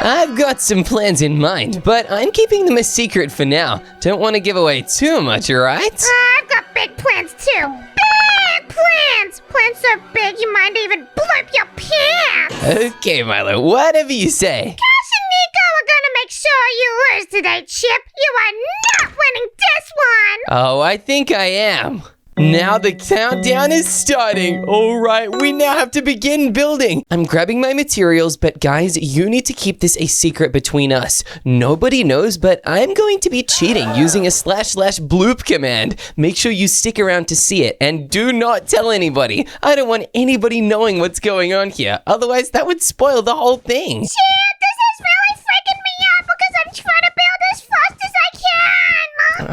I've got some plans in mind, but I'm keeping them a secret for now. Don't want to give away too much, right? I've got big plans too. Big plans! Plans so big you might even bloop your pants! Okay, Milo, whatever you say. Cash and Nico are gonna make sure you lose today, Chip. You are not winning this one! Oh, I think I am. Now the countdown is starting. All right, we now have to begin building. I'm grabbing my materials, but guys, you need to keep this a secret between us. Nobody knows, but I'm going to be cheating using a / bloop command. Make sure you stick around to see it, and do not tell anybody. I don't want anybody knowing what's going on here. Otherwise, that would spoil the whole thing. Chip, this is really freaking me out because I'm trying to build as fast as I can!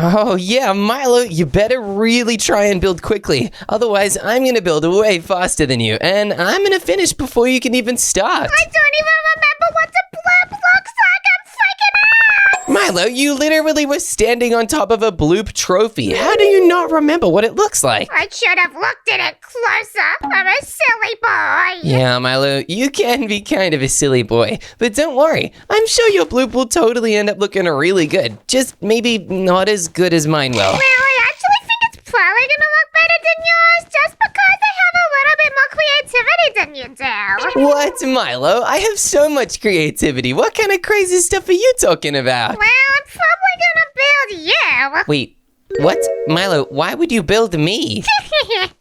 Oh yeah, Milo, you better really try and build quickly. Otherwise, I'm gonna build way faster than you, and I'm gonna finish before you can even start. I don't even remember what the bloop looks like! I'm freaking out! Milo, you literally were standing on top of a bloop trophy. How do you not remember what it looks like? I should have looked at it closer. I'm a silly boy. Yeah, Milo, you can be kind of a silly boy. But don't worry, I'm sure your bloop will totally end up looking really good. Just maybe not as good as mine will. Well, I actually think it's probably gonna look better than yours just because I have a little bit more creativity than you do. What, Milo? I have so much creativity. What kind of crazy stuff are you talking about? Well, I'm probably gonna build you. Wait, what? Milo, why would you build me?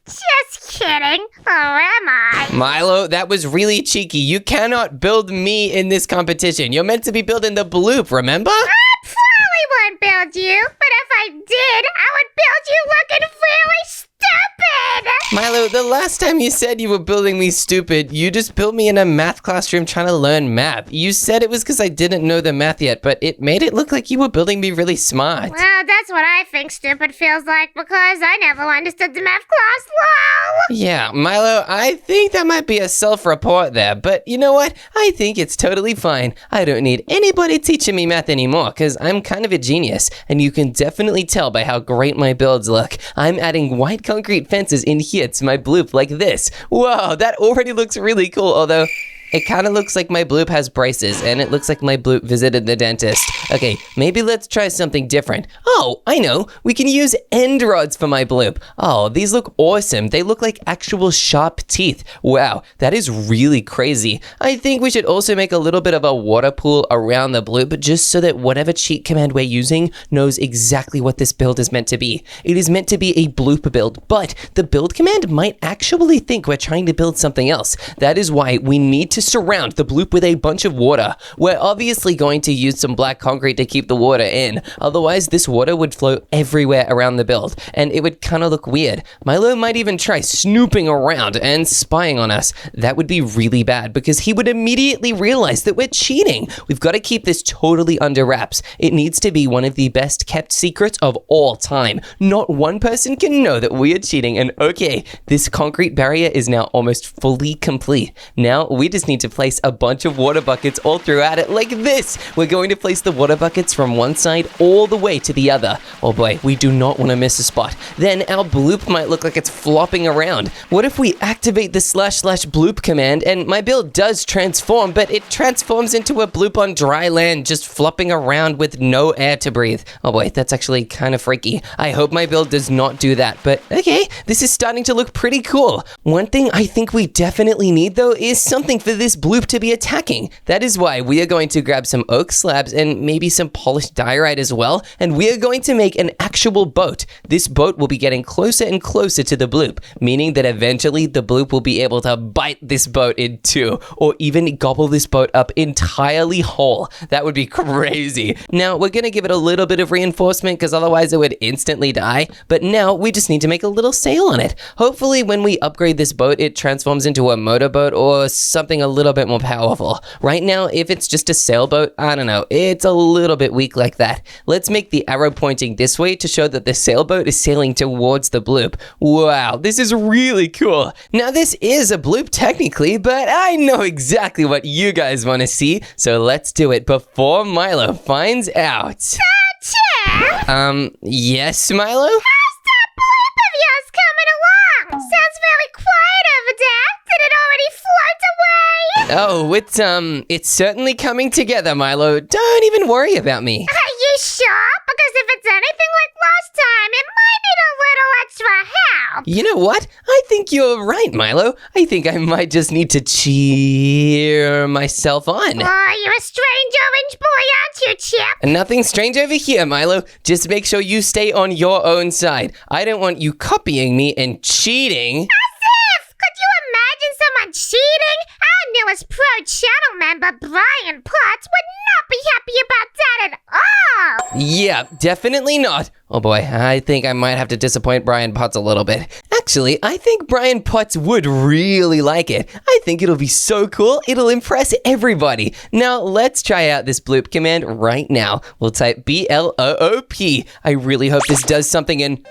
Just kidding. Or am I? Milo, that was really cheeky. You cannot build me in this competition. You're meant to be building the bloop, remember? I probably won't build you, but if I did, I would build you looking really stupid. Milo, the last time you said you were building me stupid, you just built me in a math classroom trying to learn math. You said it was because I didn't know the math yet, but it made it look like you were building me really smart. Well, that's what I think stupid feels like because I never understood the math class, lol. Yeah, Milo, I think that might be a self-report there, but you know what? I think it's totally fine. I don't need anybody teaching me math anymore because I'm kind of a genius, and you can definitely tell by how great my builds look. I'm adding white concrete fences in here to my bloop like this. Whoa, that already looks really cool, although it kind of looks like my bloop has braces, and it looks like my bloop visited the dentist. Okay, maybe let's try something different. Oh, I know. We can use end rods for my bloop. Oh, these look awesome. They look like actual sharp teeth. Wow, that is really crazy. I think we should also make a little bit of a water pool around the bloop just so that whatever cheat command we're using knows exactly what this build is meant to be. It is meant to be a bloop build, but the build command might actually think we're trying to build something else. That is why we need to surround the bloop with a bunch of water. We're obviously going to use some black concrete to keep the water in. Otherwise, this water would flow everywhere around the build, and it would kind of look weird. Milo might even try snooping around and spying on us. That would be really bad because he would immediately realize that we're cheating. We've got to keep this totally under wraps. It needs to be one of the best kept secrets of all time. Not one person can know that we are cheating, and okay, this concrete barrier is now almost fully complete. Now, we just need to place a bunch of water buckets all throughout it like this. We're going to place the water buckets from one side all the way to the other. Oh boy, we do not want to miss a spot. Then our bloop might look like it's flopping around. What if we activate the / bloop command and my build does transform, but it transforms into a bloop on dry land just flopping around with no air to breathe? Oh boy, that's actually kind of freaky. I hope my build does not do that, but okay, this is starting to look pretty cool. One thing I think we definitely need though is something for this bloop to be attacking. That is why we are going to grab some oak slabs and maybe some polished diorite as well, and we are going to make an actual boat. This boat will be getting closer and closer to the bloop, meaning that eventually the bloop will be able to bite this boat in two, or even gobble this boat up entirely whole. That would be crazy. Now, we're going to give it a little bit of reinforcement because otherwise it would instantly die, but now we just need to make a little sail on it. Hopefully when we upgrade this boat, it transforms into a motorboat or something a little bit more powerful. Right now, if it's just a sailboat, I don't know, it's a little bit weak like that. Let's make the arrow pointing this way to show that the sailboat is sailing towards the bloop. Wow, this is really cool. Now, this is a bloop technically, but I know exactly what you guys want to see, so let's do it before Milo finds out. Yes, Milo? How's that bloop of yours coming along? Sounds very quiet over there. Did it already float away? Oh, it's certainly coming together, Milo. Don't even worry about me. Are you sure? Because if it's anything like last time, it might need a little extra help. You know what? I think you're right, Milo. I think I might just need to cheer myself on. Oh, you're a strange orange boy, aren't you, Chip? Nothing strange over here, Milo. Just make sure you stay on your own side. I don't want you copying me and cheating. As if! Could you imagine someone cheating? Our newest pro channel member, Brian Potts, would not be happy about that at all. Yeah, definitely not. Oh boy, I think I might have to disappoint Brian Potts a little bit. Actually, I think Brian Potts would really like it. I think it'll be so cool, it'll impress everybody. Now, let's try out this bloop command right now. We'll type B-L-O-O-P. I really hope this does something and...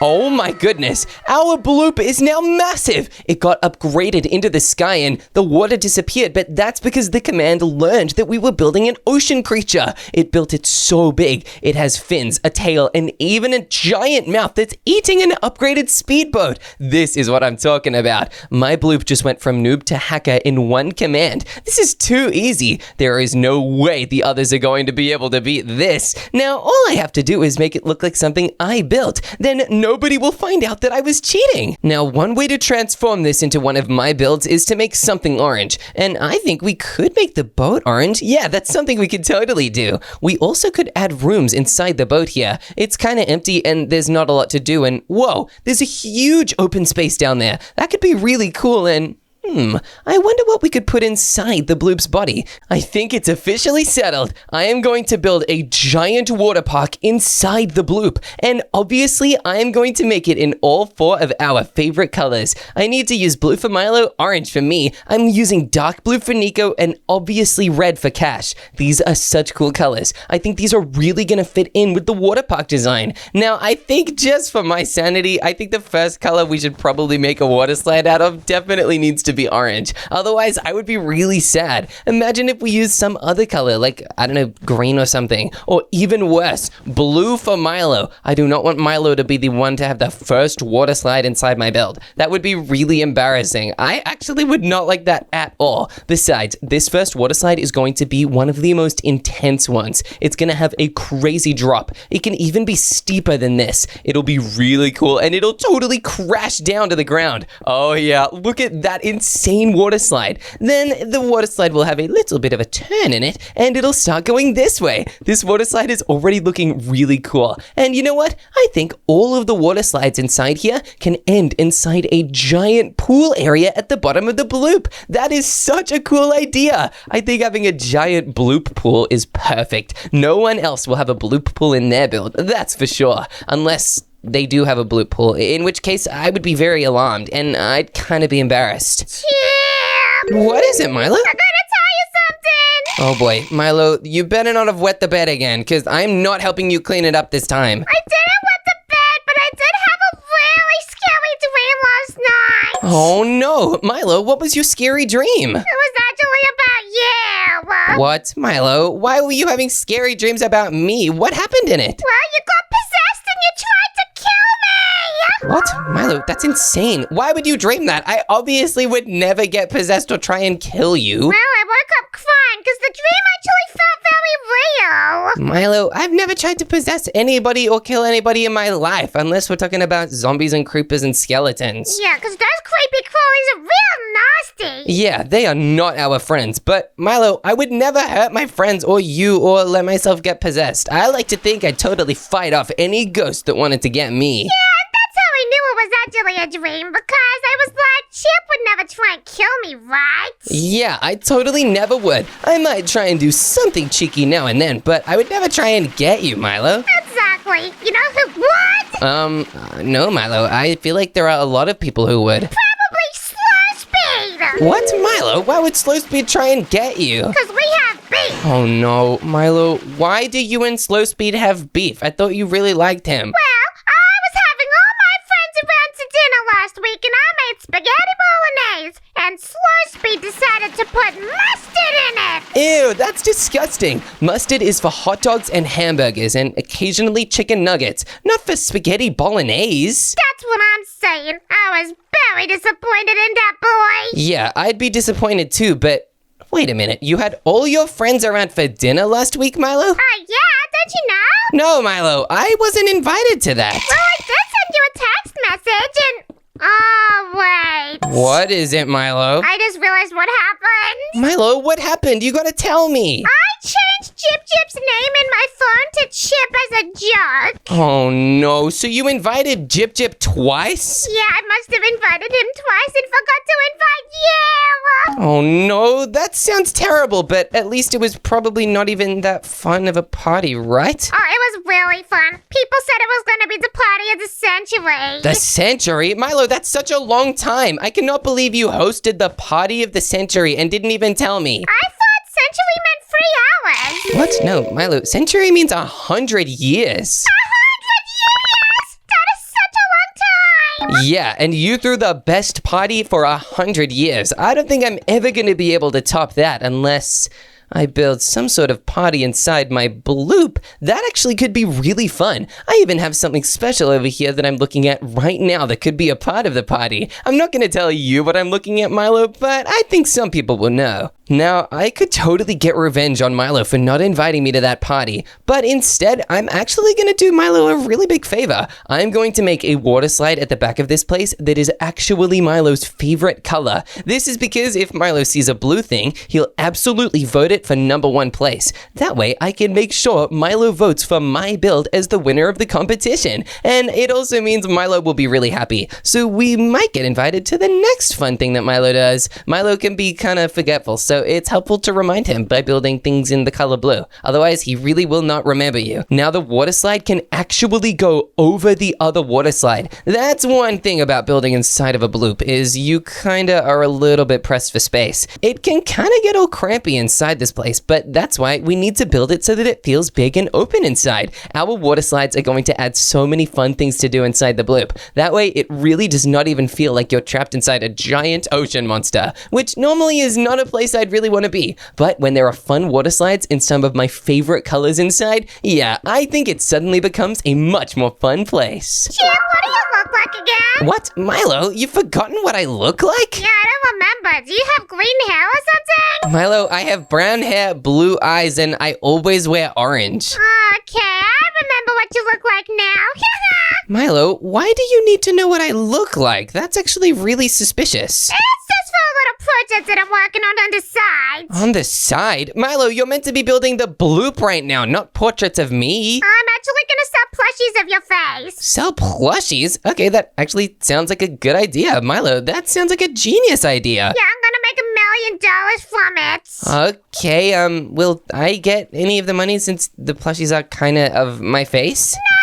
Oh my goodness, our bloop is now massive. It got upgraded into the sky and the water disappeared, but that's because the command learned that we were building an ocean creature. It built it so big. It has fins, a tail, and even a giant mouth that's eating an upgraded speedboat. This is what I'm talking about. My bloop just went from noob to hacker in one command. This is too easy. There is no way the others are going to be able to beat this. Now, all I have to do is make it look like something I built. Then nobody will find out that I was cheating. Now, one way to transform this into one of my builds is to make something orange. And I think we could make the boat orange. Yeah, that's something we could totally do. We also could add rooms inside the boat here. It's kind of empty and there's not a lot to do. And whoa, there's a huge open space down there. That could be really cool and... I wonder what we could put inside the bloop's body. I think it's officially settled. I am going to build a giant water park inside the bloop. And obviously, I am going to make it in all 4 of our favorite colors. I need to use blue for Milo, orange for me. I'm using dark blue for Nico, and obviously red for Cash. These are such cool colors. I think these are really going to fit in with the water park design. Now, I think just for my sanity, I think the first color we should probably make a water slide out of definitely needs to be orange. Otherwise, I would be really sad. Imagine if we used some other color, like, I don't know, green or something. Or even worse, blue for Milo. I do not want Milo to be the one to have the first water slide inside my build. That would be really embarrassing. I actually would not like that at all. Besides, this first water slide is going to be one of the most intense ones. It's going to have a crazy drop. It can even be steeper than this. It'll be really cool, and it'll totally crash down to the ground. Oh yeah, look at that insane water slide. Then the water slide will have a little bit of a turn in it, and it'll start going this way. This water slide is already looking really cool. And you know what? I think all of the water slides inside here can end inside a giant pool area at the bottom of the bloop. That is such a cool idea. I think having a giant bloop pool is perfect. No one else will have a bloop pool in their build, that's for sure. Unless they do have a bloop pool, in which case I would be very alarmed, and I'd kind of be embarrassed. Chip! What is it, Milo? I'm gonna tell you something! Oh boy, Milo, you better not have wet the bed again, because I'm not helping you clean it up this time. I didn't wet the bed, but I did have a really scary dream last night. Oh no, Milo, what was your scary dream? It was actually about you. What, Milo? Why were you having scary dreams about me? What happened in it? Well, you got possessed and you tried to kill me. What? Milo, that's insane. Why would you dream that? I obviously would never get possessed or try and kill you. Well, I woke up crying because the dream actually felt very real. Milo, I've never tried to possess anybody or kill anybody in my life, unless we're talking about zombies and creepers and skeletons. Yeah, because those creepy crawlies are real nasty. Yeah, they are not our friends, but Milo, I would never hurt my friends or you or let myself get possessed. I like to think I'd totally fight off any ghost that wanted to get me. Yeah, and that's how I knew it was actually a dream, because I was like, Chip would never try and kill me, right? Yeah, I totally never would. I might try and do something cheeky now and then, but I would never try and get you, Milo. Exactly. You know who would? No, Milo. I feel like there are a lot of people who would. Probably Slow Speed. What, Milo? Why would Slow Speed try and get you? Because we have beef. Oh no, Milo. Why do you and Slow Speed have beef? I thought you really liked him. Well, I was having all my friends around to dinner last week, and I made spaghetti bolognese, and Slow Speed decided to put mustard in it. Ew, that's disgusting. Mustard is for hot dogs and hamburgers and occasionally chicken nuggets, not for spaghetti bolognese. That's what I'm saying. I was very disappointed in that boy. Yeah, I'd be disappointed too, but Wait a minute, you had all your friends around for dinner last week, Milo? Yeah, don't you know? No, Milo, I wasn't invited to that. Well, I did send you a text message and... Oh, wait. What is it, Milo? I just realized what happened. Milo, what happened? You gotta tell me. I changed Chip Chip's name in my phone to Chip as a joke. Oh no, so you invited Jip Jip twice? Yeah, I must have invited him twice and forgot to invite you. Oh no, that sounds terrible, but at least it was probably not even that fun of a party, right? Oh, it was really fun. People said it was going to be the party of the century. The century? Milo, that's such a long time. I cannot believe you hosted the party of the century and didn't even tell me. I thought century meant 3 hours. What? No, Milo, century means 100 years. 100 years? That is such a long time. Yeah, and you threw the best party for 100 years. I don't think I'm ever going to be able to top that unless I build some sort of party inside my bloop. That actually could be really fun. I even have something special over here that I'm looking at right now that could be a part of the party. I'm not going to tell you what I'm looking at, Milo, but I think some people will know. Now, I could totally get revenge on Milo for not inviting me to that party, but instead, I'm actually going to do Milo a really big favor. I'm going to make a water slide at the back of this place that is actually Milo's favorite color. This is because if Milo sees a blue thing, he'll absolutely vote it for #1 place. That way, I can make sure Milo votes for my build as the winner of the competition. And it also means Milo will be really happy. So we might get invited to the next fun thing that Milo does. Milo can be kind of forgetful, so it's helpful to remind him by building things in the color blue. Otherwise, he really will not remember you. Now, the water slide can actually go over the other water slide. That's one thing about building inside of a bloop, is you kinda are a little bit pressed for space. It can kinda get all crampy inside this place, but that's why we need to build it so that it feels big and open inside. Our water slides are going to add so many fun things to do inside the bloop. That way, it really does not even feel like you're trapped inside a giant ocean monster, which normally is not a place I'd really want to be. But when there are fun water slides in some of my favorite colors inside, yeah, I think it suddenly becomes a much more fun place. Chip, what do you look like again? What? Milo, you've forgotten what I look like? Yeah, I don't remember. Do you have green hair or something? Milo, I have brown hair, blue eyes, and I always wear orange. Okay, I remember what you look like now. Milo, why do you need to know what I look like? That's actually really suspicious. It's just for a little project that I'm working on the side. On the side? Milo, you're meant to be building the bloop right now, not portraits of me. I'm actually gonna sell plushies of your face. Sell plushies? Okay, that actually sounds like a good idea. Milo, that sounds like a genius idea. Yeah, I'm gonna make $1 million from it. Okay, will I get any of the money since the plushies are kinda of my face? No!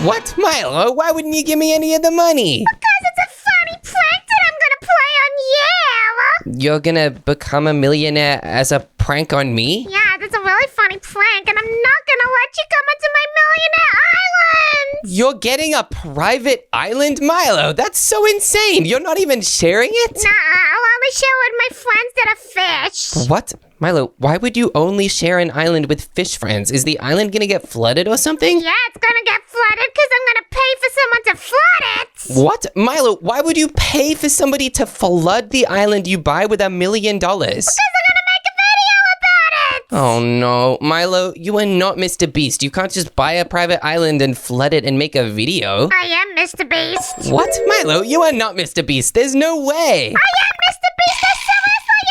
What? Milo, why wouldn't you give me any of the money? Because it's a funny prank that I'm gonna play on you. You're gonna become a millionaire as a prank on me? Yeah, that's a really funny prank, and I'm not gonna let you come into my millionaire island. You're getting a private island, Milo? That's so insane. You're not even sharing it? Nah, I'll only share with my friends that are fish. What? Milo, why would you only share an island with fish friends? Is the island gonna get flooded or something? Yeah, it's gonna get flooded because I'm gonna pay for someone to flood it. What? Milo, why would you pay for somebody to flood the island you buy with $1 million? Because I'm gonna make a video about it. Oh no, Milo, you are not Mr. Beast. You can't just buy a private island and flood it and make a video. I am Mr. Beast. What? Milo, you are not Mr. Beast. There's no way. I am Mr. Beast. I seriously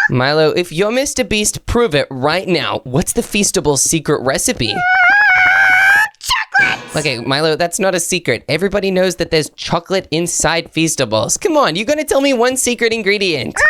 am. Milo, if you're Mr. Beast, prove it right now. What's the Feastable's secret recipe? Chocolate. Okay, Milo, that's not a secret. Everybody knows that there's chocolate inside Feastables. Come on, you're gonna tell me one secret ingredient. Potato.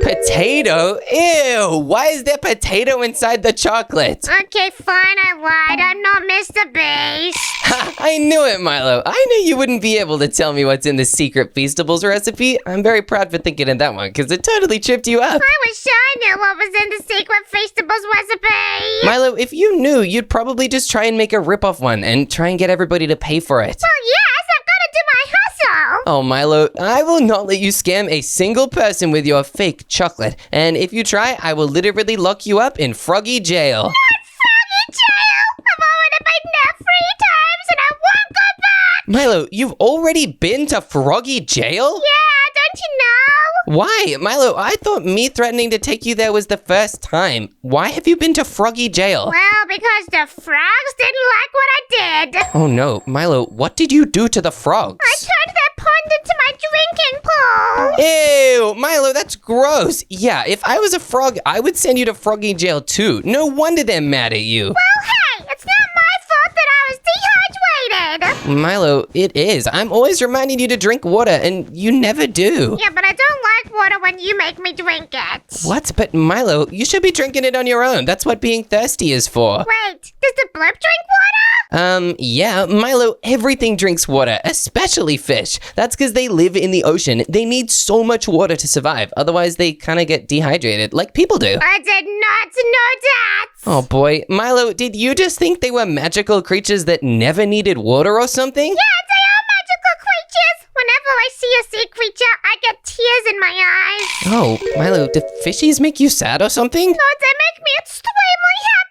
Potato? Ew, why is there potato inside the chocolate? Okay, fine, I lied. I'm not Mr. Beast. Ha, I knew it, Milo. I knew you wouldn't be able to tell me what's in the secret Feastables recipe. I'm very proud for thinking of that one, because it totally tripped you up. I wish I knew what was in the secret Feastables recipe. Milo, if you knew, you'd probably just try and make a rip-off one and try and get everybody to pay for it. Well, yes, I've got to do my hustle. Oh, Milo, I will not let you scam a single person with your fake chocolate. And if you try, I will literally lock you up in Froggy Jail. Not Froggy Jail. I've already been there 3 times and I won't go back. Milo, you've already been to Froggy Jail? Yeah, don't you know? Why? Milo, I thought me threatening to take you there was the first time. Why have you been to Froggy Jail? Well, because the frogs didn't like what I did. Oh no, Milo, what did you do to the frogs? I turned their pond into my drinking pool. Ew, Milo, that's gross. Yeah, if I was a frog, I would send you to Froggy Jail too. No wonder they're mad at you. Well, hey, it's not my fault that I was dehydrated. Milo, it is. I'm always reminding you to drink water, and you never do. Yeah, but I don't like water when you make me drink it. What? But Milo, you should be drinking it on your own. That's what being thirsty is for. Wait, does the bloop drink water? Yeah, Milo, everything drinks water, especially fish. That's because they live in the ocean. They need so much water to survive. Otherwise, they kind of get dehydrated, like people do. I did not know that. Oh boy, Milo, did you just think they were magical creatures that never needed water or something? Yeah, they are magical creatures. Whenever I see a sea creature, I get tears in my eyes. Oh, Milo, do fishies make you sad or something? No, they make me extremely happy.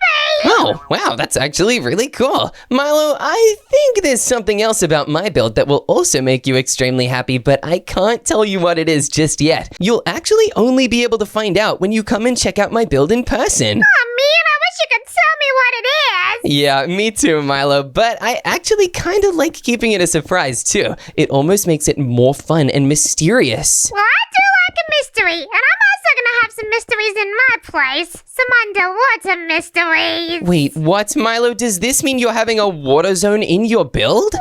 Oh, wow, that's actually really cool. Milo, I think there's something else about my build that will also make you extremely happy, but I can't tell you what it is just yet. You'll actually only be able to find out when you come and check out my build in person. Oh, man, I wish you could tell me what it is. Yeah, me too, Milo, but I actually kind of like keeping it a surprise too. It almost makes it more fun and mysterious. Well, I do like a mystery, and I'm also gonna have some mysteries in my place. Some underwater mysteries. Wait, what, Milo? Does this mean you're having a water zone in your build?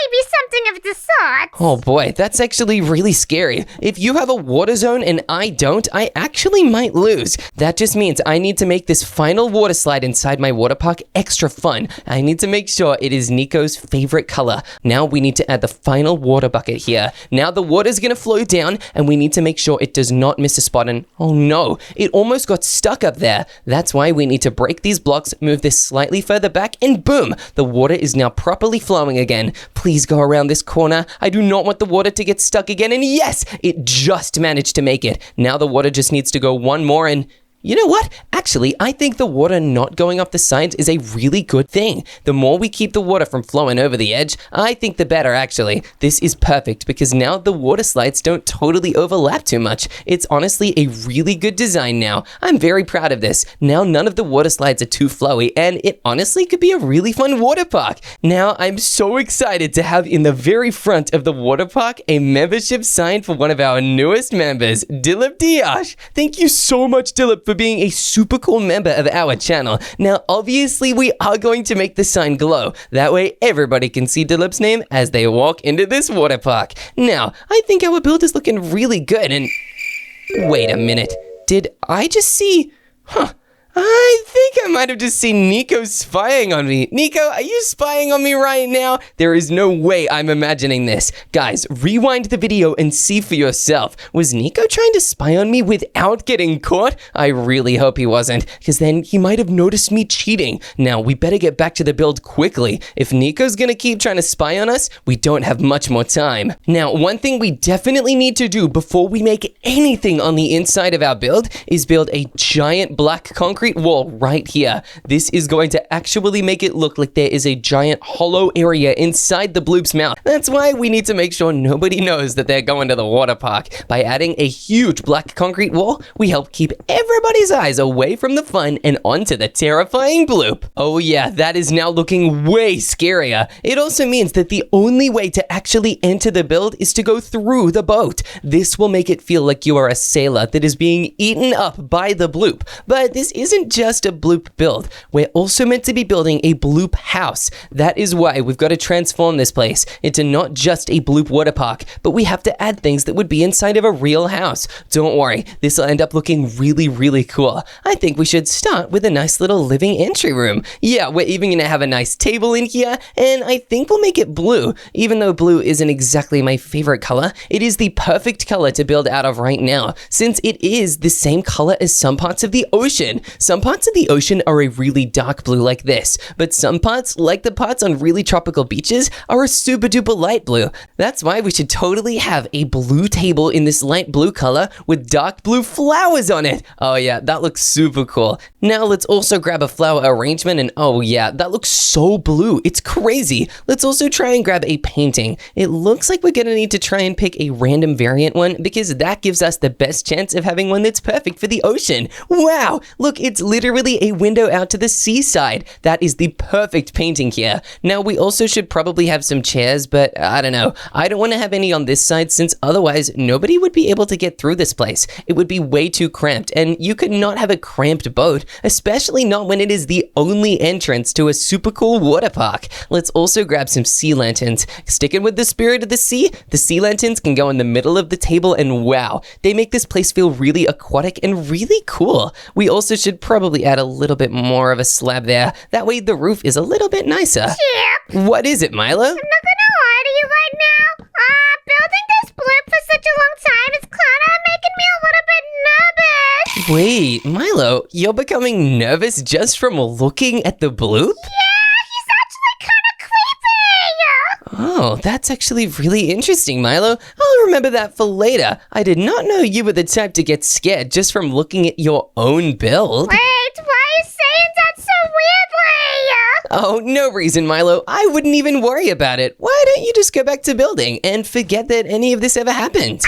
Maybe something of the sort. Oh boy, that's actually really scary. If you have a water zone and I don't, I actually might lose. That just means I need to make this final water slide inside my water park extra fun. I need to make sure it is Nico's favorite color. Now we need to add the final water bucket here. Now the water's gonna flow down and we need to make sure it does not miss a spot, and oh no, it almost got stuck up there. That's why we need to break these blocks, move this slightly further back, and boom, the water is now properly flowing again. Please go around this corner. I do not want the water to get stuck again. And yes, it just managed to make it. Now the water just needs to go one more, and you know what? Actually, I think the water not going up the sides is a really good thing. The more we keep the water from flowing over the edge, I think the better, actually. This is perfect because now the water slides don't totally overlap too much. It's honestly a really good design now. I'm very proud of this. Now none of the water slides are too flowy, and it honestly could be a really fun water park. Now I'm so excited to have in the very front of the water park a membership sign for one of our newest members, Dilip Diash. Thank you so much, Dilip, for being a super cool member of our channel. Now, obviously, we are going to make the sign glow. That way, everybody can see Dilip's name as they walk into this water park. Now, I think our build is looking really good, and wait a minute. Did I just see... I think I might have just seen Nico spying on me. Nico, are you spying on me right now? There is no way I'm imagining this. Guys, rewind the video and see for yourself. Was Nico trying to spy on me without getting caught? I really hope he wasn't, because then he might have noticed me cheating. Now, we better get back to the build quickly. If Nico's gonna keep trying to spy on us, we don't have much more time. Now, one thing we definitely need to do before we make anything on the inside of our build is build a giant black concrete wall right here. This is going to actually make it look like there is a giant hollow area inside the Bloop's mouth. That's why we need to make sure nobody knows that they're going to the water park. By adding a huge black concrete wall, we help keep everybody's eyes away from the fun and onto the terrifying Bloop. Oh yeah, that is now looking way scarier. It also means that the only way to actually enter the build is to go through the boat. This will make it feel like you are a sailor that is being eaten up by the Bloop. But this isn't just a Bloop build. We're also meant to be building a Bloop house. That is why we've got to transform this place into not just a Bloop water park, but we have to add things that would be inside of a real house. Don't worry, this will end up looking really, really cool. I think we should start with a nice little living entry room. Yeah, we're even gonna have a nice table in here, and I think we'll make it blue. Even though blue isn't exactly my favorite color, it is the perfect color to build out of right now, since it is the same color as some parts of the ocean. Some parts of the ocean are a really dark blue like this, but some parts, like the parts on really tropical beaches, are a super duper light blue. That's why we should totally have a blue table in this light blue color with dark blue flowers on it. Oh yeah, that looks super cool. Now let's also grab a flower arrangement, and oh yeah, that looks so blue. It's crazy. Let's also try and grab a painting. It looks like we're gonna need to try and pick a random variant one because that gives us the best chance of having one that's perfect for the ocean. Wow, look, it's literally a window out to the seaside. That is the perfect painting here. Now we also should probably have some chairs, but I don't know. I don't want to have any on this side since otherwise nobody would be able to get through this place. It would be way too cramped, and you could not have a cramped boat, especially not when it is the only entrance to a super cool water park. Let's also grab some sea lanterns. Sticking with the spirit of the sea lanterns can go in the middle of the table, and wow, they make this place feel really aquatic and really cool. We also should probably add a little bit more of a slab there. That way the roof is a little bit nicer. Chip! What is it, Milo? I'm not gonna lie to you right now. Building this bloop for such a long time is kinda making me a little bit nervous. Wait, Milo, you're becoming nervous just from looking at the bloop? Yeah, he's actually kinda creepy. Oh, that's actually really interesting, Milo. I'll remember that for later. I did not know you were the type to get scared just from looking at your own build. Wait, why are you saying that so weirdly? Oh, no reason, Milo. I wouldn't even worry about it. Why don't you just go back to building and forget that any of this ever happened?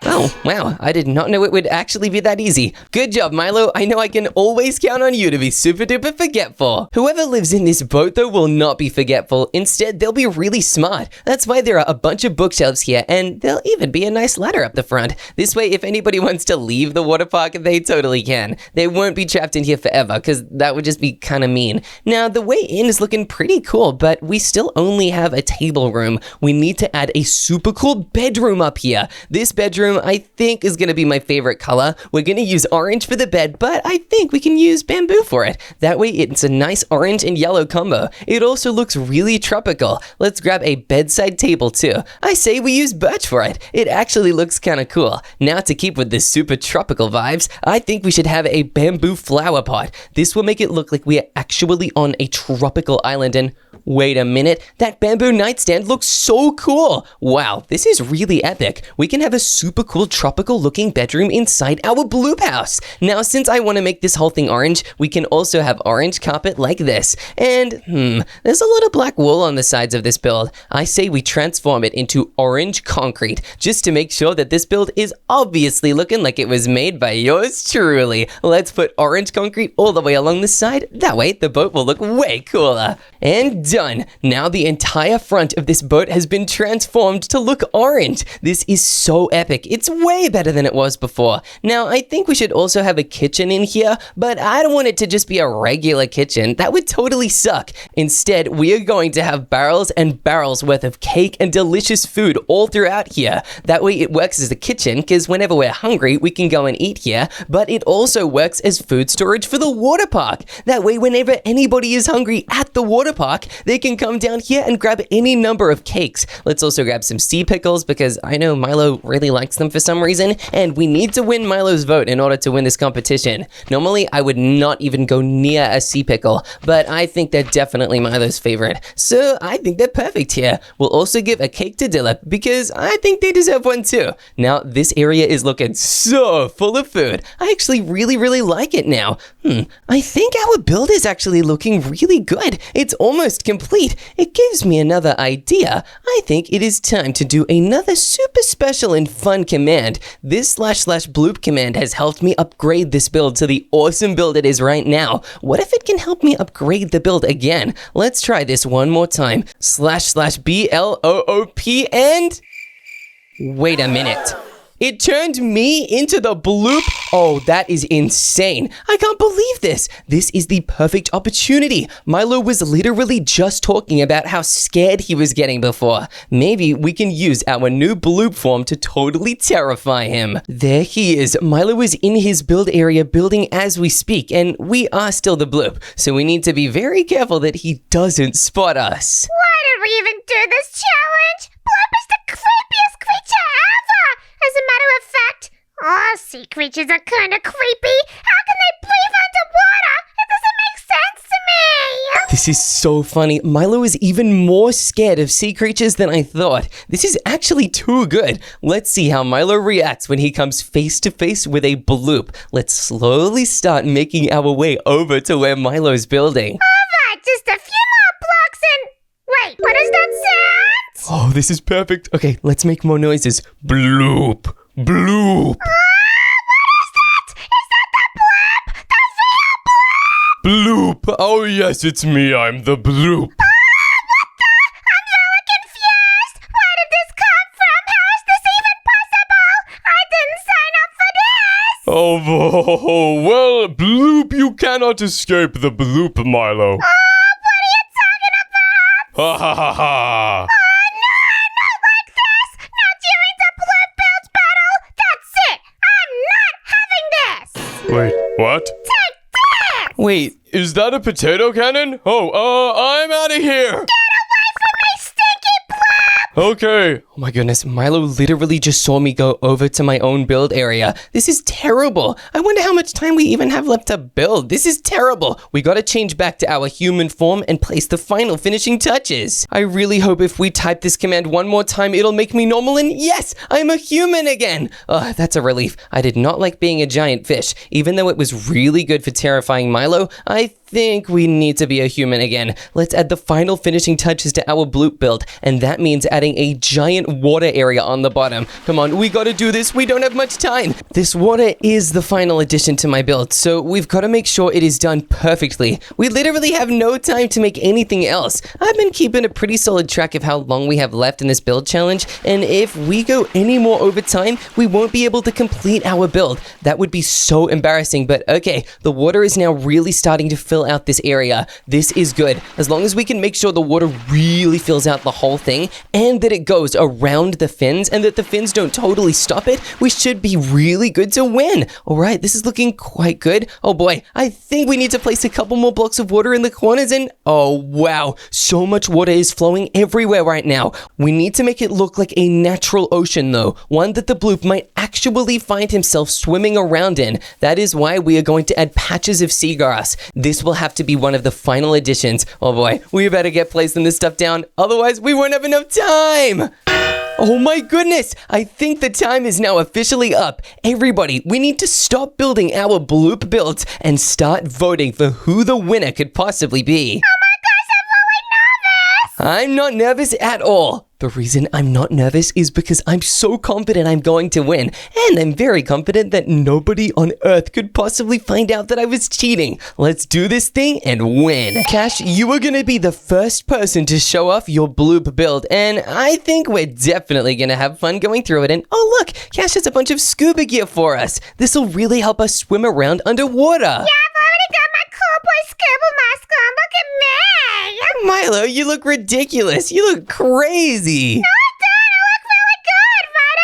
Oh, wow. I did not know it would actually be that easy. Good job, Milo. I know I can always count on you to be super duper forgetful. Whoever lives in this boat, though, will not be forgetful. Instead, they'll be really smart. That's why there are a bunch of bookshelves here, and there'll even be a nice ladder up the front. This way, if anybody wants to leave the water park, they totally can. They won't be trapped in here forever, because that would just be kind of mean. Now, the way in is looking pretty cool, but we still only have a table room. We need to add a super cool bedroom up here. This bedroom, I think, is going to be my favorite color. We're going to use orange for the bed, but I think we can use bamboo for it. That way it's a nice orange and yellow combo. It also looks really tropical. Let's grab a bedside table too. I say we use birch for it. It actually looks kind of cool. Now, to keep with the super tropical vibes, I think we should have a bamboo flower pot. This will make it look like we are actually on a tropical island. And wait a minute, that bamboo nightstand looks so cool. Wow, this is really epic. We can have a super cool tropical looking bedroom inside our bloop house. Now, since I want to make this whole thing orange, we can also have orange carpet like this. And there's a little black wool on the sides of this build. I say we transform it into orange concrete just to make sure that this build is obviously looking like it was made by yours truly. Let's put orange concrete all the way along the side. That way the boat will look way cooler. And done. Now the entire front of this boat has been transformed to look orange. This is so epic. It's way better than it was before. Now, I think we should also have a kitchen in here, but I don't want it to just be a regular kitchen. That would totally suck. Instead, we are going to have barrels and barrels worth of cake and delicious food all throughout here. That way it works as a kitchen, because whenever we're hungry, we can go and eat here, but it also works as food storage for the water park. That way, whenever anybody is hungry at the water park, they can come down here and grab any number of cakes. Let's also grab some sea pickles, because I know Milo really likes them for some reason, and we need to win Milo's vote in order to win this competition. Normally, I would not even go near a sea pickle, but I think they're definitely Milo's favorite, so I think they're perfect here. We'll also give a cake to Dillip, because I think they deserve one too. Now, this area is looking so full of food. I actually really like it now. I think our build is actually looking really good. It's almost complete. It gives me another idea. I think it is time to do another super special and fun command. This / bloop command has helped me upgrade this build to the awesome build it is right now. What if it can help me upgrade the build again? Let's try this one more time. / BLOOP and... Wait a minute. It turned me into the bloop. Oh, that is insane. I can't believe this. This is the perfect opportunity. Milo was literally just talking about how scared he was getting before. Maybe we can use our new bloop form to totally terrify him. There he is. Milo is in his build area building as we speak, and we are still the bloop, so we need to be very careful that he doesn't spot us. Why did we even do this challenge? Bloop is the creepiest creature ever! As a matter of fact, all sea creatures are kinda creepy. How can they This is so funny. Milo is even more scared of sea creatures than I thought. This is actually too good. Let's see how Milo reacts when he comes face to face with a bloop. Let's slowly start making our way over to where Milo's building. Alright, just a few more blocks and... Wait, what is that sound? Oh, this is perfect. Okay, let's make more noises. Bloop. Bloop. Bloop! Oh yes, it's me, I'm the Bloop. I'm really confused. Where did this come from? How is this even possible? I didn't sign up for this. Oh, well, Bloop, you cannot escape the Bloop, Milo. What are you talking about? Ha ha ha ha! Not like this. Not during the Bloop Build Battle. That's it. I'm not having this. Wait, what? Take this. Wait, Is that a potato cannon? Oh, I'm out of here! Get away from me, stinky Bloop. Okay. oh my goodness, Milo literally just saw me go over to my own build area. This is terrible. I wonder how much time we even have left to build. This is terrible. We gotta change back to our human form and place the final finishing touches. I really hope if we type this command one more time, it'll make me normal and yes, I'm a human again. Oh, that's a relief. I did not like being a giant fish. Even though it was really good for terrifying Milo, I think we need to be a human again. Let's add the final finishing touches to our bloop build, and that means adding a giant water area on the bottom. Come on, we gotta do this. We don't have much time. This water is the final addition to my build, so we've got to make sure it is done perfectly. We literally have no time to make anything else. I've been keeping a pretty solid track of how long we have left in this build challenge, and if we go any more over time, we won't be able to complete our build. That would be so embarrassing, but okay, the water is now really starting to fill out this area. This is good. As long as we can make sure the water really fills out the whole thing and that it goes around the fins and that the fins don't totally stop it, we should be really good to win. All right, this is looking quite good. Oh boy, I think we need to place a couple more blocks of water in the corners and oh wow, so much water is flowing everywhere right now. We need to make it look like a natural ocean though, one that the bloop might actually find himself swimming around in. That is why we are going to add patches of seagrass. This will have to be one of the final additions. Oh boy, we better get placing this stuff down, otherwise we won't have enough time. Oh my goodness, I think the time is now officially up. Everybody, we need to stop building our bloop builds and start voting for who the winner could possibly be. Oh my gosh, I'm really nervous. I'm not nervous at all. The reason I'm not nervous is because I'm so confident I'm going to win, and I'm very confident that nobody on Earth could possibly find out that I was cheating. Let's do this thing and win. Cash, you are gonna be the first person to show off your bloop build, and I think we're definitely gonna have fun going through it. And oh look, Cash has a bunch of scuba gear for us. This will really help us swim around underwater. Yeah, I've already got my cool boy scuba mask on. Look at me. Milo, you look ridiculous. You look crazy. No, I don't. I look really good, right,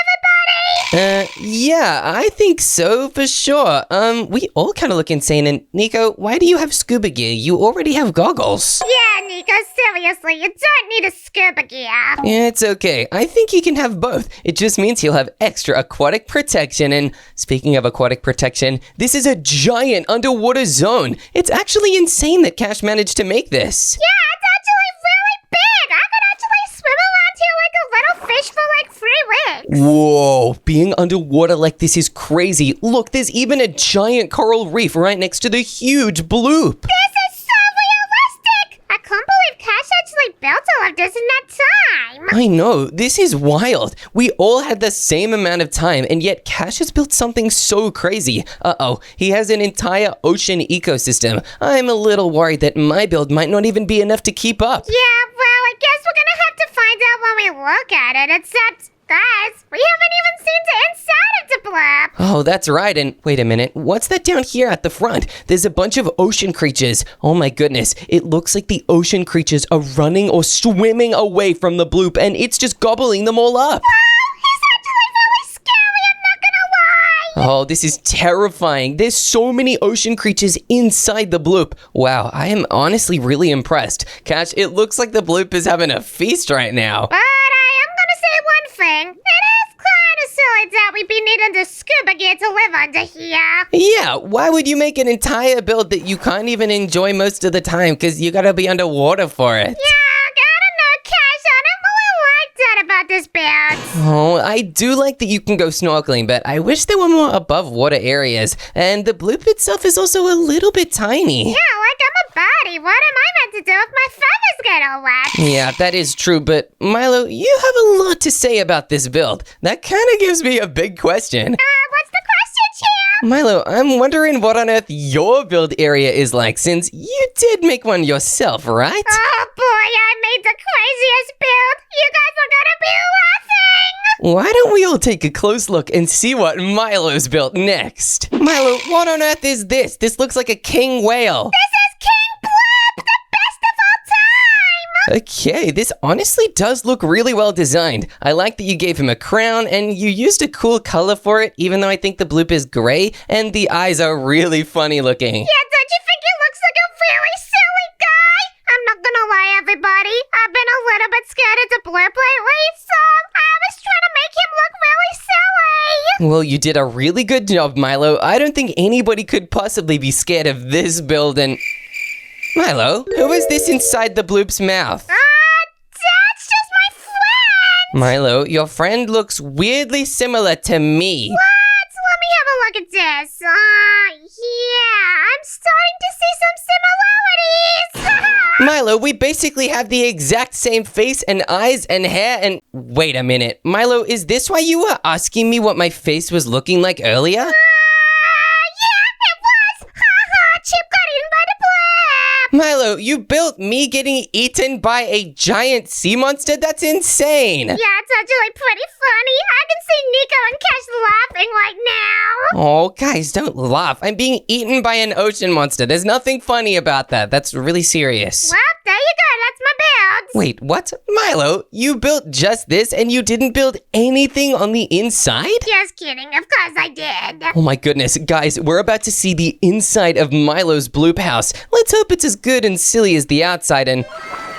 everybody? Yeah, I think so, for sure. We all kind of look insane, and Nico, why do you have scuba gear? You already have goggles. Yeah, Nico, seriously, you don't need a scuba gear. Yeah, it's okay. I think he can have both. It just means he'll have extra aquatic protection, and speaking of aquatic protection, this is a giant underwater zone. It's actually insane that Cash managed to make this. Yeah, it's actually really big. I could actually swim around here like a little fish for like 3 weeks. Whoa, being underwater like this is crazy. Look, there's even a giant coral reef right next to the huge bloop. This is so realistic. I can't believe Cash actually built all of this in that time. I know, this is wild. We all had the same amount of time, and yet Cash has built something so crazy. Uh-oh, he has an entire ocean ecosystem. I'm a little worried that my build might not even be enough to keep up. Yeah, well, I guess we're gonna have to find out when we look at it, except... guys, we haven't even seen the inside of the bloop. Oh, that's right, and wait a minute, what's that down here at the front? There's a bunch of ocean creatures. Oh my goodness, it looks like the ocean creatures are running or swimming away from the bloop, and it's just gobbling them all up. He's actually really scary, I'm not gonna lie. Oh, this is terrifying. There's so many ocean creatures inside the bloop. Wow, I am honestly really impressed. Cash, it looks like the bloop is having a feast right now. But I am gonna say one thing. It is kind of silly that we probably be needing the scuba gear to live under here. Yeah, why would you make an entire build that you can't even enjoy most of the time because you gotta be underwater for it? Yeah, I don't know, Cash. I don't really like that about this build. Oh, I do like that you can go snorkeling, but I wish there were more above water areas. And the bloop itself is also a little bit tiny. Yeah, like I'm a body. What am I meant to do if my feathers get all wet? Yeah, that is true, but Milo, you have a lot to say about this build. That kind of gives me a big question. What's the question, Champ? Milo, I'm wondering what on earth your build area is like, since you did make one yourself, right? Oh boy, I made the craziest build. You guys are gonna be laughing. Why don't we all take a close look and see what Milo's built next? Milo, what on earth is this? This looks like a king whale. This is King Bloop, the best of all time. Okay, this honestly does look really well designed. I like that you gave him a crown and you used a cool color for it, even though I think the bloop is gray and the eyes are really funny looking. Yeah, don't you think he looks like a really silly guy? I'm not gonna lie, everybody. I've been a little bit scared of the Bloop lately, so I was trying to make him look really silly. Well, you did a really good job, Milo. I don't think anybody could possibly be scared of this build and... Milo, who is this inside the bloop's mouth? That's just my friend. Milo, your friend looks weirdly similar to me. What? Let me have a look at this. Yeah, I'm starting to see some similarities. Milo, we basically have the exact same face and eyes and hair and... Wait a minute. Milo, is this why you were asking me what my face was looking like earlier? Yeah, it was. Chip got eaten by the bloop. Milo, you built me getting eaten by a giant sea monster? That's insane! Yeah, it's actually pretty funny. I can see Nico and Cash laughing right now. Oh, guys, don't laugh. I'm being eaten by an ocean monster. There's nothing funny about that. That's really serious. Well, there you go. That's my build. Wait, what? Milo, you built just this and you didn't build anything on the inside? Just kidding. Of course I did. Oh my goodness, guys, we're about to see the inside of Milo's bloop house. Let's hope it's as good and silly as the outside and...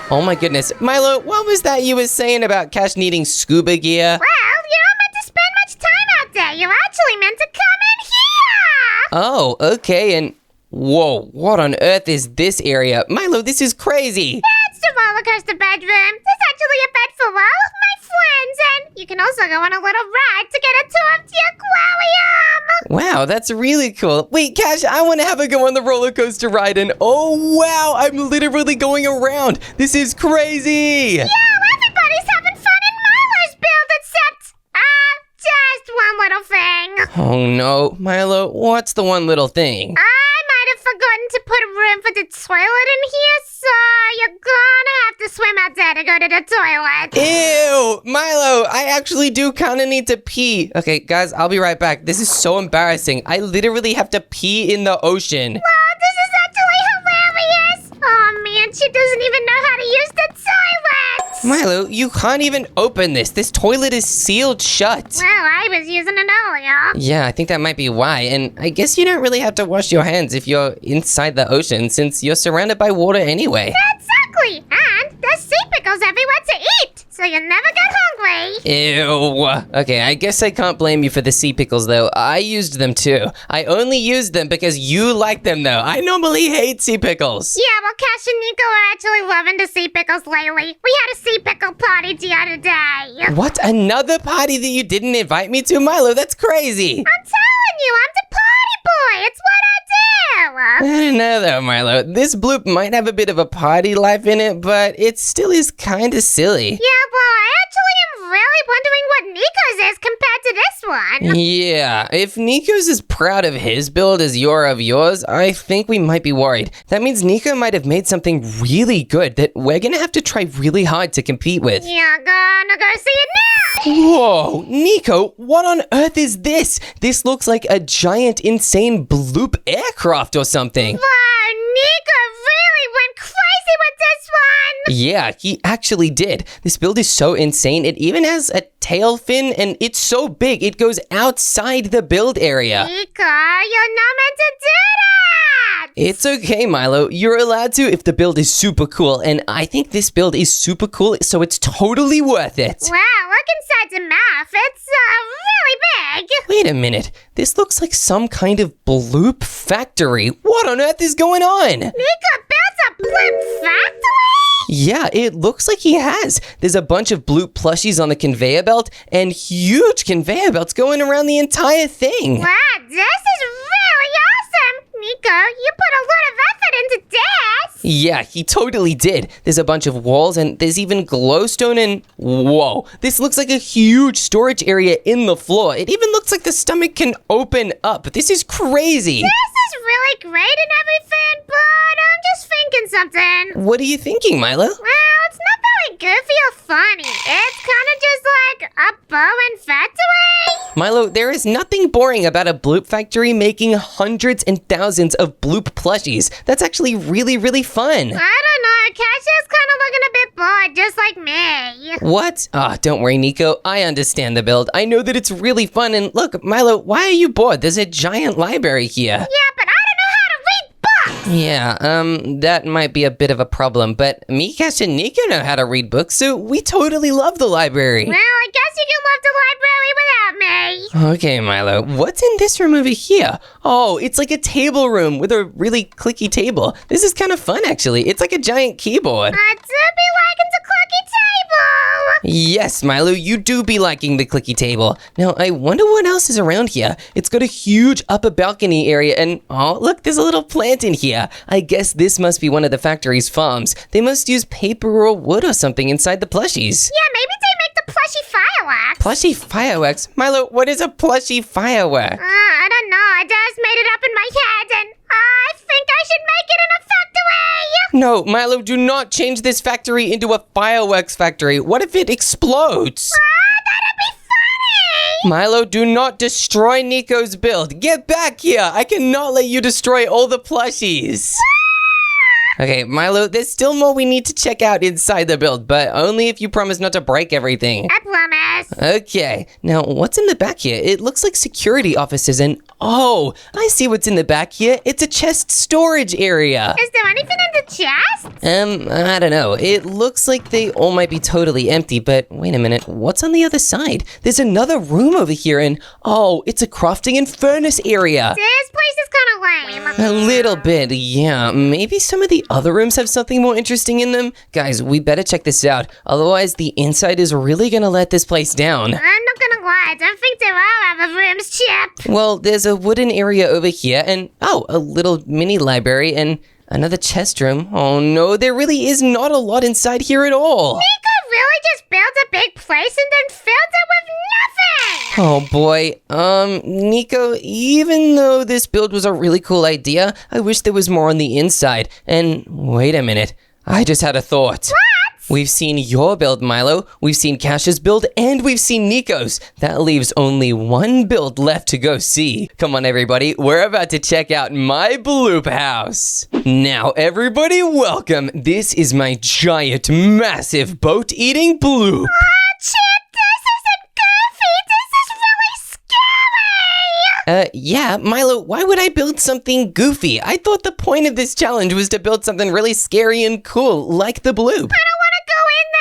Oh my goodness. Milo, what was that you were saying about Cash needing scuba gear? Well, you're not meant to spend much time out there. You're actually meant to come in here. Oh, okay, and... Whoa, what on earth is this area? Milo, this is crazy! It's the roller coaster bedroom. There's actually a bed for all of my friends, and you can also go on a little ride to get a tour of the aquarium. Wow, that's really cool. Wait, Cash, I want to have a go on the roller coaster ride and oh wow, I'm literally going around. This is crazy. Yeah, everybody's having fun in Milo's build except, just one little thing. Oh no, Milo, what's the one little thing? I might have forgotten to put room for the toilet in here, so you're gonna have to swim out there to go to the toilet. Ew, Milo, I actually do kind of need to pee. Okay, guys, I'll be right back. This is so embarrassing. I literally have to pee in the ocean. Oh, this is actually hilarious. Oh man, she doesn't even know how to use the toilet. Milo, you can't even open this. This toilet is sealed shut. Well, I was using it earlier. Yeah, I think that might be why. And I guess you don't really have to wash your hands if you're inside the ocean since you're surrounded by water anyway. Exactly. And there's sea pickles everywhere to eat, so you never get hungry. Ew. Okay, I guess I can't blame you for the sea pickles though. I used them too. I only used them because you like them though. I normally hate sea pickles. Yeah, well, Cash and Nico are actually loving the sea pickles lately. We had a sea pickle party the other day. What? Another party that you didn't invite me to? Milo, that's crazy. I'm telling you, I'm the party boy. It's what I do. I don't know though, Milo. This bloop might have a bit of a party life in it, but it still is kind of silly. Yeah, well, I actually am really wondering what Nico's is compared to this one. Yeah, if Nico's as proud of his build as you're of yours, I think we might be worried. That means Nico might have made something really good that we're gonna have to try really hard to compete with. You're gonna go see it now. Whoa, Nico, what on earth is this? This looks like a giant, insane bloop aircraft or something. Wow, Nico really went crazy with this one. Yeah, he actually did. This build is so insane. It even has a tail fin and it's so big it goes outside the build area. Nico, you're not meant to do that. It's okay, Milo. You're allowed to if the build is super cool, and I think this build is super cool, so it's totally worth it. Wow, look inside the mouth. It's really really big. Wait a minute. This looks like some kind of bloop factory. What on earth is going on? Nico built a Bloop factory? Yeah, it looks like he has. There's a bunch of bloop plushies on the conveyor belt and huge conveyor belts going around the entire thing. Wow, this is really awesome. Nico, you put a lot of effort into this. Yeah, he totally did. There's a bunch of walls and there's even glowstone and whoa, this looks like a huge storage area in the floor. It even looks like the stomach can open up. This is crazy. This is really great and everything, but I'm just thinking something. What are you thinking, Milo? Well, it's not very goofy or funny. It's kind of just like a boring factory. Milo, there is nothing boring about a bloop factory making hundreds and thousands of bloop plushies. That's actually really, really fun. I don't know. Cassio's kind of looking a bit bored, just like me. What? Ah, don't worry, Nico. I understand the build. I know that it's really fun. And look, Milo, why are you bored? There's a giant library here. Yeah, but I don't know how to read books. Yeah, that might be a bit of a problem. But me, Cash, and Nico know how to read books, so we totally love the library. Well, I guess you can love the library without me. Okay, Milo, what's in this room over here? Oh, it's like a table room with a really clicky table. This is kind of fun, actually. It's like a giant keyboard. I do be liking the clicky table. Yes, Milo, you do be liking the clicky table. Now, I wonder what else is around here. It's got a huge upper balcony area and, oh, look, there's a little plant in here. I guess this must be one of the factory's farms. They must use paper or wood or something inside the plushies. Yeah, maybe they make the plushy fireworks. Plushy fireworks? Milo, what is a plushy firework? I don't know. I just made it up in my head, and I think I should make it in a factory. No, Milo, do not change this factory into a fireworks factory. What if it explodes? That'd be funny. Milo, do not destroy Nico's build. Get back here. I cannot let you destroy all the plushies. Okay, Milo, there's still more we need to check out inside the build, but only if you promise not to break everything. I promise. Okay, now what's in the back here? It looks like security offices and, oh, I see what's in the back here. It's a chest storage area. Is there anything in the chest? I don't know. It looks like they all might be totally empty, but wait a minute. What's on the other side? There's another room over here and, oh, it's a crafting and furnace area. This place is kind of lame. A little bit, yeah. Maybe some of the other rooms have something more interesting in them. Guys, we better check this out. Otherwise, the inside is really gonna let this place down. I'm not gonna lie. I don't think there are other rooms, Chip. Well, there's a wooden area over here and, oh, a little mini library and another chest room. Oh no, there really is not a lot inside here at all. Nico really just built a big place and then filled it with nothing. Oh boy, Nico, even though this build was a really cool idea, I wish there was more on the inside. And wait a minute, I just had a thought. What? We've seen your build, Milo, we've seen Cash's build, and we've seen Nico's. That leaves only one build left to go see. Come on, everybody, we're about to check out my Bloop house. Now, everybody, welcome. This is my giant, massive boat-eating Bloop. Chip, this isn't goofy. This is really scary. Yeah, Milo, why would I build something goofy? I thought the point of this challenge was to build something really scary and cool, like the Bloop. I don't want to go in there.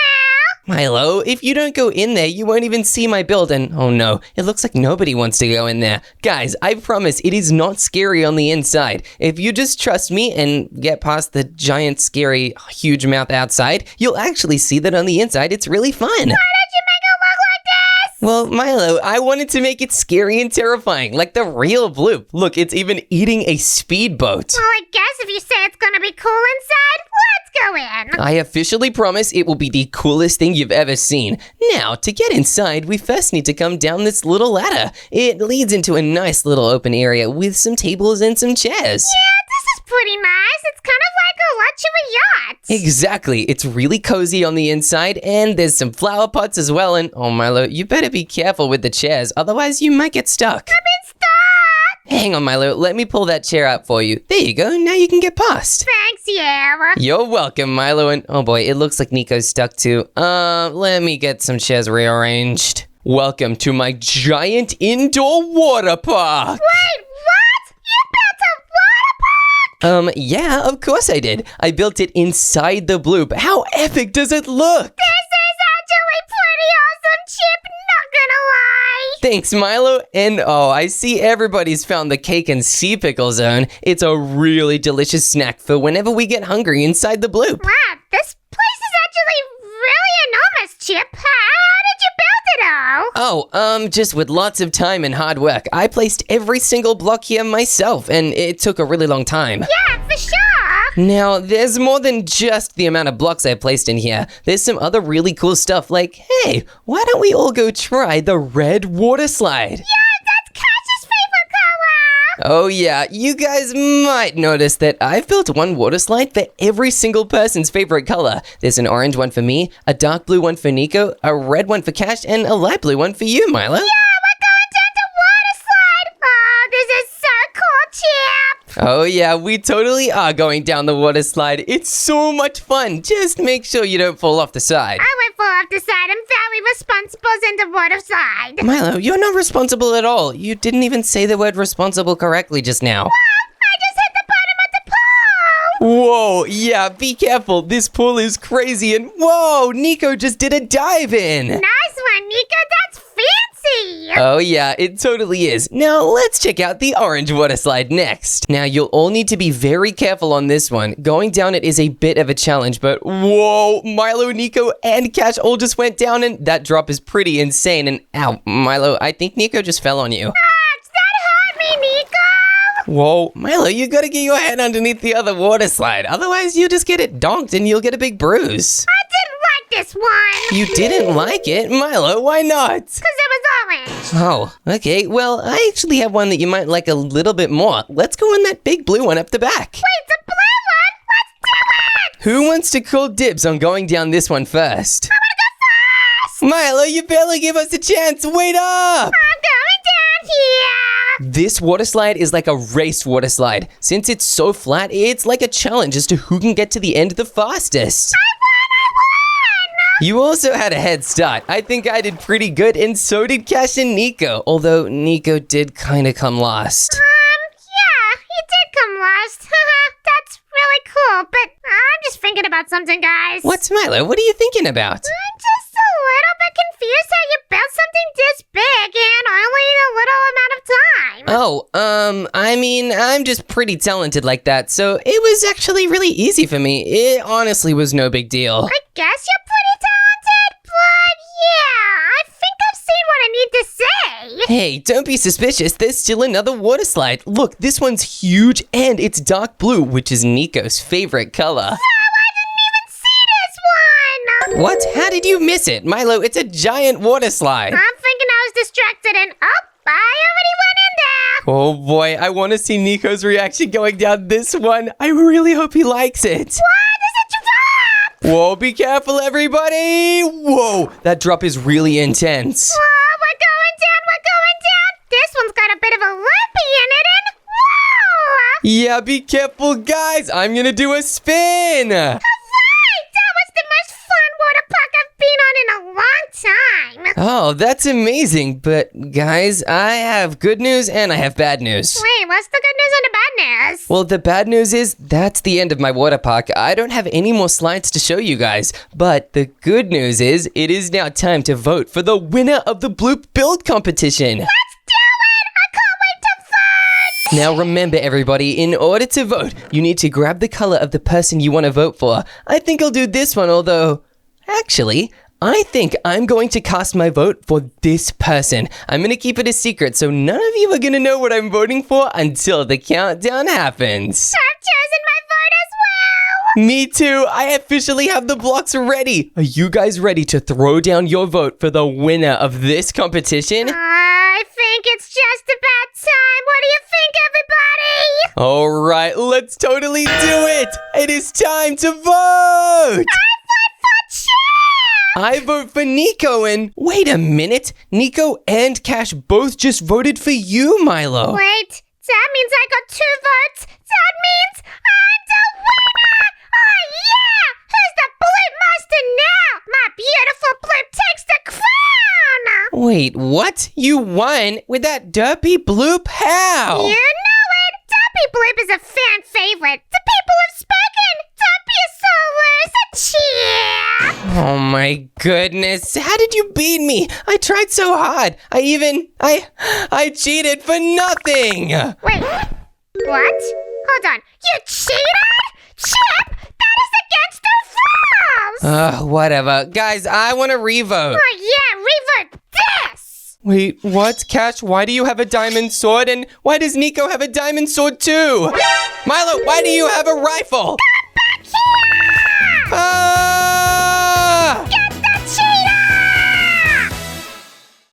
Milo, if you don't go in there, you won't even see my build, and oh no, it looks like nobody wants to go in there. Guys, I promise it is not scary on the inside. If you just trust me and get past the giant, scary, huge mouth outside, you'll actually see that on the inside it's really fun. Why did you make it look like this? Well, Milo, I wanted to make it scary and terrifying, like the real Bloop. Look, it's even eating a speedboat. Well, I guess if you say it's gonna be cool inside, let's go in. I officially promise it will be the coolest thing you've ever seen. Now, to get inside, we first need to come down this little ladder. It leads into a nice little open area with some tables and some chairs. Yeah, this is pretty nice. It's kind of like a luxury yacht. Exactly. It's really cozy on the inside, and there's some flower pots as well. And oh, Milo, you better be careful with the chairs, otherwise you might get stuck. I've been stuck. Hang on, Milo. Let me pull that chair out for you. There you go. Now you can get past. Thanks, yeah. You're welcome, Milo. And oh boy, it looks like Nico's stuck too. Let me get some chairs rearranged. Welcome to my giant indoor water park. Wait, what? You built a water park? Yeah, of course I did. I built it inside the Bloop. How epic does it look? This is actually pretty awesome, Chip. Not gonna lie. Thanks, Milo. And I see everybody's found the cake and sea pickle zone. It's a really delicious snack for whenever we get hungry inside the Bloop. Wow, this place is actually really enormous, Chip. How did you build it all? Just with lots of time and hard work. I placed every single block here myself, and it took a really long time. Yeah, for sure. Now, there's more than just the amount of blocks I placed in here. There's some other really cool stuff like, hey, why don't we all go try the red water slide? Yeah, that's Cash's favorite color. Oh yeah, you guys might notice that I've built one water slide for every single person's favorite color. There's an orange one for me, a dark blue one for Nico, a red one for Cash, and a light blue one for you, Milo. Yeah, we're going down the water slide. Oh, this is so cool, Chip. Oh yeah, we totally are going down the water slide. It's so much fun. Just make sure you don't fall off the side. I won't fall off the side. I'm very responsible in the water slide. Milo, you're not responsible at all. You didn't even say the word responsible correctly just now. I just hit the bottom of the pool. Whoa, yeah, be careful. This pool is crazy and whoa, Nico just did a dive in. Nice one, Nico. That's fancy. Oh yeah, it totally is. Now let's check out the orange water slide next. Now you'll all need to be very careful on this one. Going down it is a bit of a challenge, but whoa, Milo, Nico, and Cash all just went down and that drop is pretty insane. And ow, Milo, I think Nico just fell on you. Ouch, that hurt me, Nico. Whoa, Milo, you gotta get your head underneath the other water slide. Otherwise you'll just get it donked and you'll get a big bruise. I didn't like this one. You didn't like it? Milo, why not? Because it was orange. Oh, okay. Well, I actually have one that you might like a little bit more. Let's go on that big blue one up the back. Wait, the blue one? Let's do it. Who wants to call dibs on going down this one first? I want to go first. Milo, you barely give us a chance. Wait up! I'm going down here. This water slide is like a race water slide. Since it's so flat, it's like a challenge as to who can get to the end the fastest. I won. You also had a head start. I think I did pretty good, and so did Cash and Nico. Although Nico did kind of come last. Yeah, he did come last. That's really cool, but I'm just thinking about something, guys. What's Milo? What are you thinking about? I'm just a little bit confused how you built something this big in only a little amount of time. I mean, I'm just pretty talented like that, so it was actually really easy for me. It honestly was no big deal. I guess you're pretty talented, but yeah, I think I've seen what I need to say. Hey, don't be suspicious. There's still another water slide. Look, this one's huge and it's dark blue, which is Nico's favorite color. Oh, I didn't even see this one. What? How did you miss it? Milo, it's a giant water slide. I'm thinking I was distracted and I already went in there. Oh boy, I want to see Nico's reaction going down this one. I really hope he likes it. What? Is it drop? Whoa, be careful, everybody! Whoa, that drop is really intense. Whoa, we're going down, we're going down. This one's got a bit of a loopy in it and whoa! Yeah, be careful, guys. I'm gonna do a spin. Hooray! That was the most fun water park I've been on in a long time. Oh, that's amazing. But guys, I have good news and I have bad news. Wait, what's the good news and the bad news? Well, the bad news is that's the end of my water park. I don't have any more slides to show you guys. But the good news is it is now time to vote for the winner of the Bloop Build competition. Let's do it! I can't wait to vote! Now remember everybody, in order to vote, you need to grab the color of the person you want to vote for. I think I'll do this one, although... Actually, I think I'm going to cast my vote for this person. I'm going to keep it a secret, so none of you are going to know what I'm voting for until the countdown happens. I've chosen my vote as well! Me too. I officially have the blocks ready. Are you guys ready to throw down your vote for the winner of this competition? I think it's just about time. What do you think, everybody? All right, let's totally do it. It is time to vote. I vote for Nico and... Wait a minute. Nico and Cash both just voted for you, Milo. Wait, that means I got 2 votes. That means I'm the winner! Oh yeah! Who's the Bloop Master now? My beautiful Bloop takes the crown! Wait, what? You won with that derpy Bloop? How? You know it! Dumpy Bloop is a fan favorite. The people have spoken! Don't be a soloist! A cheer! Oh my goodness. How did you beat me? I tried so hard. I cheated for nothing. Wait, what? Hold on. You cheated? Chip, that is against the rules! Whatever. Guys, I want to revote. Oh yeah, revote this! Wait, what? Cash, why do you have a diamond sword? And why does Nico have a diamond sword too? Milo, why do you have a rifle? Come back here!